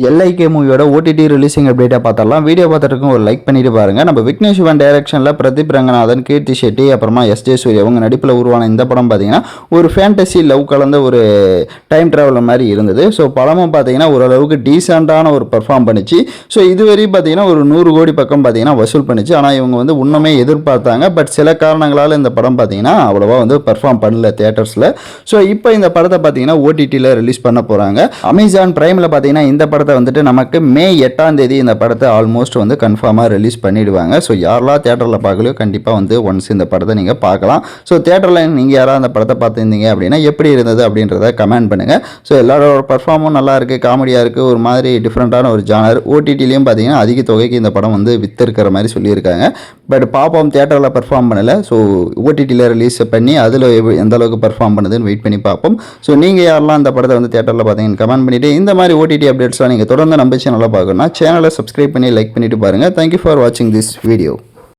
எல்ஐகே மூவியோட OTT releasing அப்டேட்டாக பார்த்தரலாம். Video பார்த்துட்டு ஒரு லைக் பண்ணிட்டு பாருங்க. நம்ம விக்னேஷ் சிவன் டைரக்ஷனில் பிரதீப் ரங்கநாதன், கீர்த்தி ஷெட்டி, அப்புறமா எஸ்ஜே சூர்யா அவங்க நடிப்பில் உருவான இந்த படம் பார்த்தீங்கன்னா ஒரு ஃபேண்டசி லவ் கலந்த ஒரு டைம் ட்ராவலர் மாதிரி இருந்தது. ஸோ படமும் பார்த்தீங்கன்னா ஓரளவுக்கு டீசெண்டான ஒரு பர்ஃபார்ம் பண்ணிச்சு. ஸோ இதுவரையும் பார்த்தீங்கன்னா ஒரு 100 கோடி பக்கம் பார்த்தீங்கன்னா வசூல் பண்ணிச்சு. ஆனால் இவங்க வந்து இன்னுமே எதிர்பார்த்தாங்க. பட் சில காரணங்களால் இந்த படம் பார்த்தீங்கன்னா அவ்வளோவா வந்து பர்ஃபார்ம் பண்ணல தியேட்டர்ஸில். ஸோ இப்போ இந்த படத்தை பார்த்தீங்கன்னா ஓடிடியில் ரிலீஸ் பண்ண போகிறாங்க. அமேசான் பிரைமில் பார்த்தீங்கன்னா இந்த படத்தை வந்துட்டு நமக்கு மே 8ஆம் தேதி இந்த படத்தை ஆல்மோஸ்ட் வந்து கன்ஃபார்மாக ரிலீஸ் பண்ணிடுவாங்க. ஸோ யாரெல்லாம் தேட்டரில் பார்க்கலையோ கண்டிப்பாக வந்து ஒன்ஸ் இந்த படத்தை நீங்கள் பார்க்கலாம். ஸோ தேட்டரில் நீங்கள் யாராவது அந்த படத்தை பார்த்துருந்தீங்க அப்படின்னா எப்படி இருந்தது அப்படின்றத கமெண்ட் பண்ணுங்கள். ஸோ எல்லாரோட பர்ஃபார்மும் நல்லா இருக்குது, காமெடியாக இருக்குது, ஒரு மாதிரி டிஃப்ரெண்ட்டான ஒரு ஜானர். ஓடிடிலையும் பார்த்தீங்கன்னா அதிக தொகைக்கு இந்த படம் வந்து வித்திருக்கிற மாதிரி சொல்லியிருக்காங்க. பட் பாப்போம், தேட்டரில் பர்ஃபார்ம் பண்ணலை. ஸோ ஓடிடியில் ரிலீஸ் பண்ணி அதில் எந்த அளவுக்கு பர்ஃபார்ம் பண்ணுதுன்னு வெயிட் பண்ணி பார்ப்போம். ஸோ நீங்கள் யாரெல்லாம் அந்த படத்தை வந்து தேட்டரில் பார்த்தீங்கன்னு கமெண்ட் பண்ணிவிட்டு இந்த மாதிரி ஓடிடி அப்டேட்ஸ்லாம் நீங்கள் தொடர்ந்து நம்ம சேனலை பார்க்கணும்னா சேனலை சப்ஸ்கிரைப் பண்ணி லைக் பண்ணிட்டு பாருங்கள். தேங்க்யூ ஃபார் வாட்சிங் திஸ் வீடியோ.